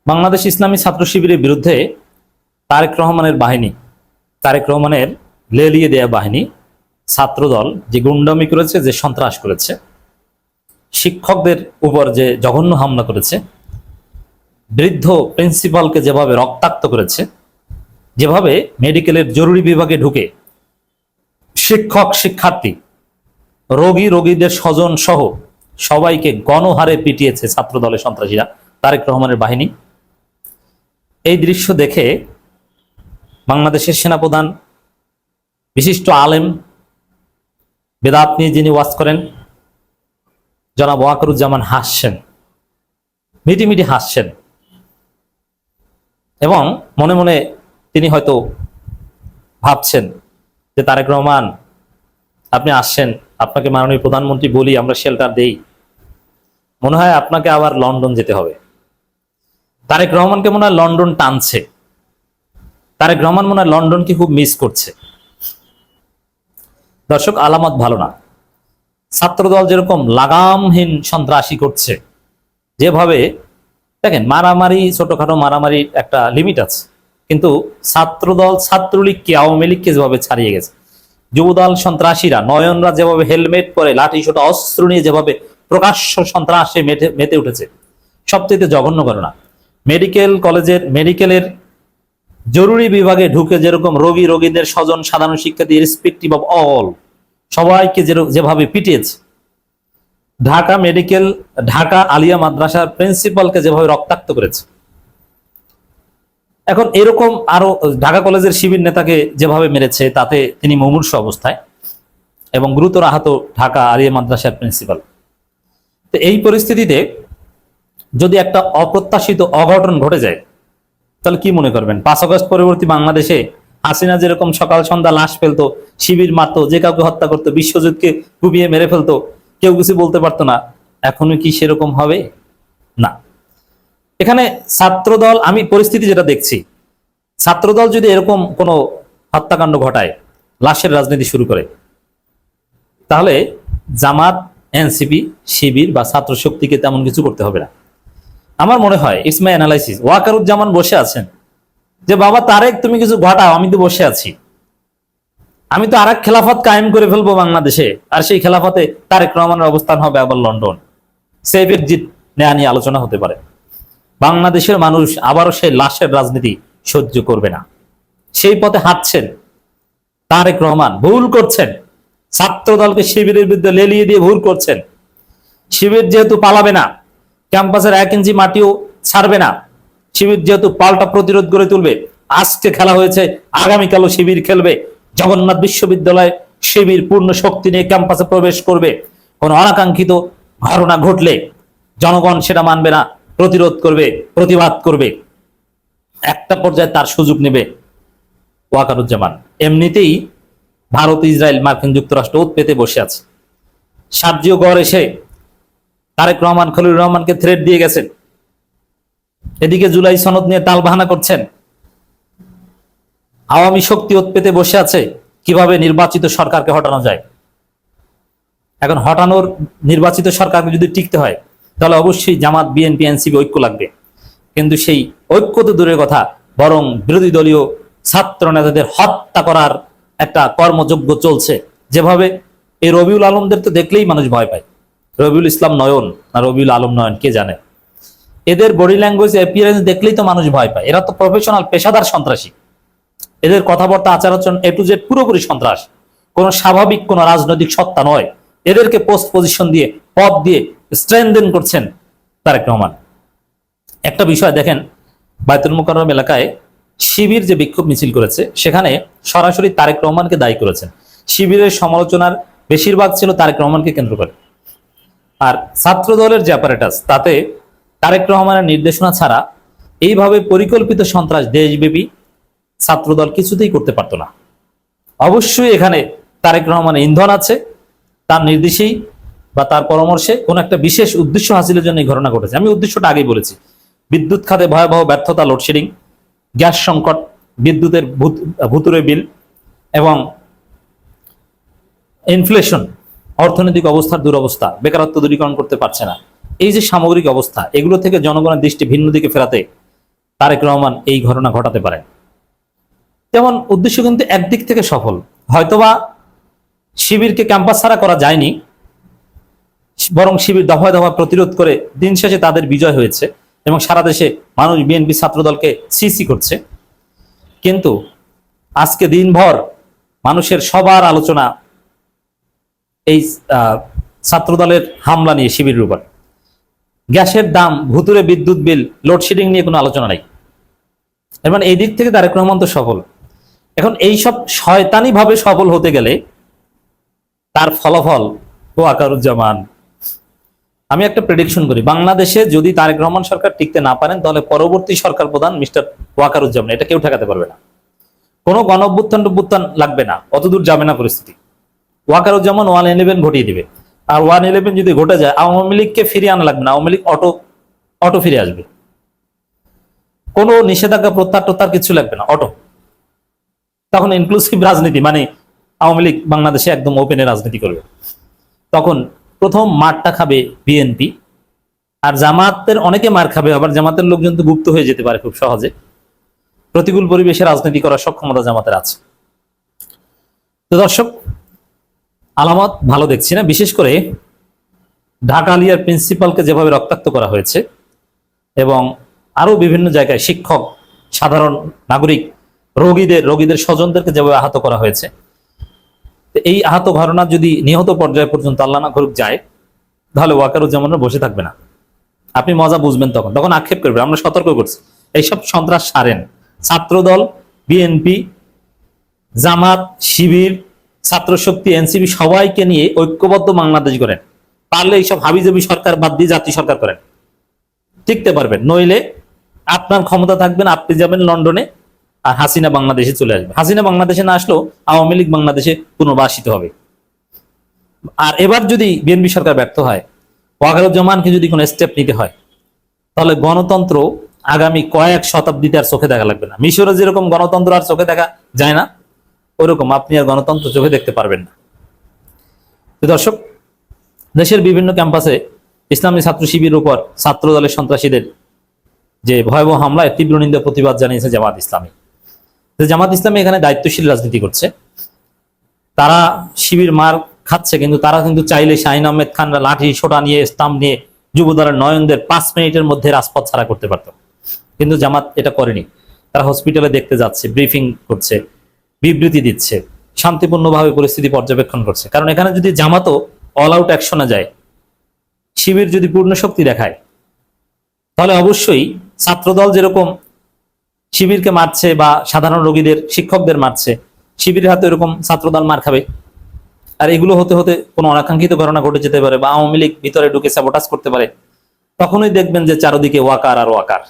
বাংলাদেশ ইসলামী ছাত্র শিবিরের বিরুদ্ধে তারেক রহমানের বাহিনী, তারেক রহমানের লেলিয়ে দেয়া বাহিনী, ছাত্রদল যে গুন্ডামি করেছে, যে সন্ত্রাস করেছে, শিক্ষকদের উপর যে জঘন্য হামলা করেছে, বৃদ্ধ প্রিন্সিপালকে যেভাবে রক্তাক্ত করেছে, যেভাবে মেডিকেলের জরুরি বিভাগে ঢুকে শিক্ষক, শিক্ষার্থী, রোগীদের স্বজন সহ সবাইকে গণহারে পিটিয়েছে ছাত্রদলের সন্ত্রাসীরা, তারেক রহমানের বাহিনী। এই দৃশ্য দেখে বাংলাদেশের সেনাপ্রধান, বিশিষ্ট আলেম, বেদাত নিয়ে যিনি ওয়াজ করেন, জনাব ওয়াকারুজ্জামান হাসছেন, মিটিমিটি হাসছেন, এবং মনে মনে তিনি হয়তো ভাবছেন যে তারেক রহমান, আপনি আসছেন, আপনাকে মাননীয় প্রধানমন্ত্রী বলি, আমরা শেল্টার দেই, মনে হয় আপনাকে আবার লন্ডন যেতে হবে। তারেক রহমানকে মনে হয় লন্ডন টানছে, তারেক রহমান মনে হয় লন্ডনকে খুব মিস করছে। দর্শক, আলামত ভালো না। ছাত্রদল যেরকম লাগামহীন সন্ত্রাসী করছে, যেভাবে দেখেন, মারামারি, ছোটখাটো মারামারির একটা লিমিট আছে, কিন্তু ছাত্রদল ছাত্রলীগকে, আওয়ামী লীগকে যেভাবে ছাড়িয়ে গেছে, যুবদল সন্ত্রাসীরা, নয়নরা যেভাবে হেলমেট পরে লাঠি ছোট অস্ত্র নিয়ে যেভাবে প্রকাশ্য সন্ত্রাসে মেতে উঠেছে, সবচেয়ে জঘন্য ঘটনা। মেডিকেলের জরুরি বিভাগে ঢুকে যেরকম রোগীদের স্বজন, সাধারণ শিক্ষার্থী, রেসপেক্টিভ অফ অল, সবাইকে যেভাবে পিটিয়েছে, ঢাকা আলিয়া মাদ্রাসার প্রিন্সিপালকে যেভাবে রক্তাক্ত করেছে, এখন এরকম আরো ঢাকা কলেজের শিবির নেতাকে যেভাবে মেরেছে, তাতে তিনি মুমূর্ষু অবস্থায় এবং গুরুতর আহত ঢাকা আলিয়া মাদ্রাসার প্রিন্সিপাল। তো এই পরিস্থিতিতে যদি একটা অপ্রত্যাশিত অঘটন ঘটে যায়, তাহলে কি মনে করবেন? 5 আগস্ট পরবর্তী বাংলাদেশে হাসিনা যেরকম সকাল সন্ধ্যা লাশ ফেলতো, শিবির মারতো, যে কাউকে হত্যা করতো, বিশ্বজিৎকে কুপিয়ে মেরে ফেলতো, কেউ কিছু বলতে পারতো না, এখনো কি সেরকম হবে? না। এখানে ছাত্রদল, আমি পরিস্থিতি যেটা দেখছি, ছাত্রদল যদি এরকম কোনো হত্যাকাণ্ড ঘটায়, লাশের রাজনীতি শুরু করে, তাহলে জামাত, এনসিপি, শিবির বা ছাত্র শক্তিকে তেমন কিছু করতে হবে না। আমার মনে হয়, ইটস মাই অ্যানালাইসিস, ওয়াকারুজ্জামান বসে আছেন যে বাবা তারেক, তুমি কিছু ঘটাও, আমি তো বসে আছি, আমি তো আরেক খেলাফত কায়েম করে ফেলবো বাংলাদেশে, আর সেই খেলাফতে তারেক রহমানের অবস্থান হবে আবার লন্ডন। সেফ এক্সিট নেয়া নিয়ে আলোচনা হতে পারে। বাংলাদেশের মানুষ আবারও সেই লাশের রাজনীতি সহ্য করবে না। সেই পথে হাঁটছেন তারেক রহমান, ভুল করছেন। ছাত্রদলকে শিবিরের বিরুদ্ধে লেলিয়ে দিয়ে ভুল করছেন। শিবির যেহেতু পালাবে না, ক্যাম্পাসের 1 ইঞ্চি মাটিও ছাড়বে না, শিবির যেহেতু পাল্টা প্রতিরোধ গড়ে তুলবে, আজকে খেলা হয়েছে, আগামীকালও শিবির খেলবে। জগন্নাথ বিশ্ববিদ্যালয় শিবির পূর্ণ শক্তি নিয়ে ক্যাম্পাসে প্রবেশ করবে। কোন অনাকাঙ্ক্ষিত ঘটনা ঘটলে জনগণ সেটা মানবে না, প্রতিরোধ করবে, প্রতিবাদ করবে। একটা পর্যায়ে তার সুযোগ নেবে ওয়াকারুজ্জামান। এমনিতেই ভারত, ইসরায়েল, মার্কিন যুক্তরাষ্ট্র ওত পেতে বসে আছে। সার্জিও গড় এসে তারেক রহমান, খলিলুর রহমানকে থ্রেট দিয়ে গেছেন। এদিকে জুলাই সনদ নিয়ে তালবাহানা করছেন। আওয়ামী শক্তি ওত পেতে বসে আছে কিভাবে নির্বাচিত সরকারকে হটানো যায়। এখন হটানোর, নির্বাচিত সরকারকে যদি টিকতে হয়, তাহলে অবশ্যই জামাত, বিএনপি, এনসিপি ঐক্য লাগবে। কিন্তু সেই ঐক্য তো দূরের কথা, বরং বিরোধী দলীয় ছাত্র নেতাদের হত্যা করার একটা কর্মযজ্ঞ চলছে। যেভাবে এই রবিউল আলমদের তো দেখলেই মানুষ ভয় পায়। রবিউল ইসলাম নয়ন না রবিউল আলম নয়ন, কে জানে। এদের বডি ল্যাঙ্গুয়েজ, অ্যাপিয়ারেন্স দেখলেই তো মানুষ ভয় পায়। এরা তো প্রফেশনাল, পেশাদার সন্ত্রাসী। এদের কথাবার্তা, আচার আচরণ A to Z পুরোপুরি সন্ত্রাস, কোন স্বাভাবিক কোন রাজনৈতিক সত্তা নয়। এদেরকে পোস্ট পজিশন দিয়ে, পদ দিয়ে স্ট্রেনদেন করছেন তারেক রহমান। একটা বিষয় দেখেন, বায়তুল মোকাররম এলাকায় শিবির যে বিক্ষোভ মিছিল করেছে, সেখানে সরাসরি তারেক রহমানকে দায়ী করেছেন। শিবিরের সমালোচনার বেশিরভাগ ছিল তারেক রহমানকে কেন্দ্র করে। আর ছাত্র দলের যে অ্যাপারেটাস, তাতে তারেক রহমানের নির্দেশনা ছাড়া এইভাবে পরিকল্পিত সন্ত্রাস দেশব্যাপী ছাত্রদল কিছুতেই করতে পারতো না। অবশ্যই এখানে তারেক রহমানের ইন্ধন আছে, তার নির্দেশেই বা তার পরামর্শে কোন একটা বিশেষ উদ্দেশ্য হাসিলের জন্য এই ঘটনা ঘটেছে। আমি উদ্দেশ্যটা আগেই বলেছি, বিদ্যুৎ খাতে ভয়াবহ ব্যর্থতা, লোডশেডিং, গ্যাস সংকট, বিদ্যুতের ভুতুরে বিল এবং ইনফ্লেশন, অর্থনৈতিক অবস্থার দুরবস্থা, বেকারত্ব দূরীকরণ করতে পারছে না। এই যে সামগ্রিক অবস্থা, এগুলো থেকে জনগণের দৃষ্টি ভিন্ন দিকে ফেরাতে তারেক রহমান এই ঘটনা ঘটাতে পারেন। যেমন উদ্দেশ্য কিন্তু একদিক থেকে সফল, হয়তোবা শিবিরকে ক্যাম্পাস ছাড়া করা যায়নি, বরং শিবির দফায় দফা প্রতিরোধ করে দিন শেষে তাদের বিজয় হয়েছে এবং সারা দেশে মানুষ বিএনপি ছাত্রদলকে সিসি করছে। কিন্তু আজকে দিনভর মানুষের সবার আলোচনা এই ছাত্রদলের হামলা নিয়ে, শিবিরের উপর। গ্যাসের দাম, ভুতুরে বিদ্যুৎ বিল, লোডশেডিং নিয়ে কোনো আলোচনা নাই। এর মানে এই দিক থেকে তারেক রহমান তো সফল। এখন এই সব শয়তানি ভাবে সফল হতে গেলে তার ফলাফল ওয়াকারুজ্জামান, আমি একটা প্রেডিকশন করি, বাংলাদেশে যদি তারেক রহমান সরকার টিকতে না পারেন তাহলে পরবর্তী সরকার প্রধান মিস্টার ওয়াকারুজ্জামান, এটা কেউ ঠেকাতে পারবে না। কোনো গণ অভ্যুত্থান লাগবে না, অতদূর যাবে না পরিস্থিতি। ওয়াকারুজ্জামান 111 ঘটিয়ে দিবে। আর 111 যদি ঘটে যায়, আওয়ামী লীগকে ফিরিয়ে আনা লাগবে না, আওয়ামী লীগ অটো ফিরে আসবে। কোনো নিষেধাজ্ঞা প্রত্যাহার কিছু লাগবে না, অটো। তখন ইনক্লুসিভ রাজনীতি, মানে আওয়ামী লীগ বাংলাদেশে একদম ওপেনে রাজনীতি করবে। তখন প্রথম মারটা খাবে বিএনপি, আর জামাতের অনেকে মার খাবে। আবার জামাতের লোকজন তো গুপ্ত হয়ে যেতে পারে খুব সহজে। প্রতিকূল পরিবেশে রাজনীতি করার সক্ষমতা জামাতের আছে। তো দর্শক, আলামত ভালো দেখছি না। বিশেষ করে ঢাকা আলিয়ার প্রিন্সিপালকে যেভাবে রক্তাক্ত করা হয়েছে এবং আরো বিভিন্ন জায়গায় শিক্ষক, সাধারণ নাগরিক, রোগীদের স্বজনদেরকে যেভাবে আহত করা হয়েছে, এই আহত ঘটনা যদি নিহত পর্যায়ে পর্যন্ত আল্লাহ না করুক যায়, তাহলে ওয়াকারুজ্জামানরা বসে থাকবে না। আপনি মজা বুঝবেন, তখন আক্ষেপ করবে। আমরা সতর্ক করছি, এইসব সন্ত্রাস সারেন। ছাত্রদল, বিএনপি, জামাত, শিবির, ছাত্র শক্তি, এনসিপি সবাইকে নিয়ে ঐক্যবদ্ধ বাংলাদেশ করেন। পারলে এইসব হাবিজাবি সরকার বাদ দিয়ে জাতীয় সরকার করেন, টিকতে পারবেন। নইলে আপনার ক্ষমতা থাকবেন, আপনি যাবেন লন্ডনে, আর হাসিনা বাংলাদেশে চলে আসবে। হাসিনা বাংলাদেশে না আসলেও আওয়ামী লীগ বাংলাদেশে পুনর্বাসিত হবে। আর এবার যদি বিএনপি সরকার ব্যর্থ হয়, ওয়াকারুজ্জামানকে যদি কোনো স্টেপ নিতে হয়, তাহলে গণতন্ত্র আগামী কয়েক শতাব্দীতে আর চোখে দেখা লাগবে না। মিশরে যেরকম গণতন্ত্র আর চোখে দেখা যায় না, ওরকম আপনি আর গণতন্ত্র চোখে দেখতে পারবেন না। দর্শক, দেশের বিভিন্ন ক্যাম্পাসে ইসলামী ছাত্র শিবিরের উপর ছাত্র দলের সন্ত্রাসীদের যে ভয়াবহ হামলায় তীব্র নিন্দা প্রতিবাদ জানিয়েছে জামাত ইসলামী। জামাত ইসলামী এখানে দায়িত্বশীল রাজনীতি করছে। তারা শিবির মার খাচ্ছে, কিন্তু তারা কিন্তু চাইলে শাহিন আহমেদ খানরা লাঠি সোটা নিয়ে, স্টাম্প নিয়ে যুবদলের নয়নদের 5 মিনিটের মধ্যে রাজপথ ছাড়া করতে পারত, কিন্তু জামাত এটা করেনি। তারা হসপিটালে দেখতে যাচ্ছে, ব্রিফিং করছে, বিবৃতি দিচ্ছে, শান্তিপূর্ণভাবে পরিস্থিতি পর্যবেক্ষণ করছে। কারণ এখানে যদি জামাতও অল আউট অ্যাকশনে যায়, শিবির যদি পূর্ণ শক্তি দেখায়, তাহলে অবশ্যই ছাত্রদল যেরকম শিবিরকে মারছে বা সাধারণ রোগীদের, শিক্ষকদের মারছে, শিবিরের হাতে এরকম ছাত্রদল মার খাবে। আর এগুলো হতে হতে কোনো অনাকাঙ্ক্ষিত ঘটনা ঘটে যেতে পারে, বা আওয়ামী লীগ ভিতরে ঢুকে স্যাবোটাজ করতে পারে। তখনই দেখবেন যে চারদিকে ওয়াকার আর ওয়াকার।